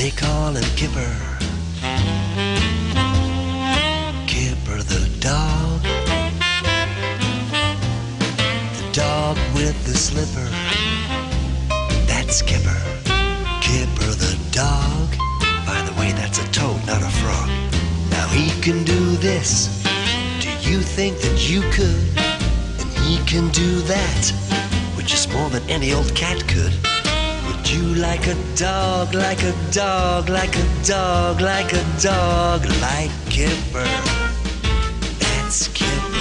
They call him Kipper. Kipper the dog. The dog with the slipper. That's Kipper. Kipper the dog. By the way, that's a toad, not a frog. Now he can do this. Do you think that you could? And he can do that, which is more than any old cat could. Would you like a dog, like a dog, like a dog, like a dog, like Kipper? That's Kipper.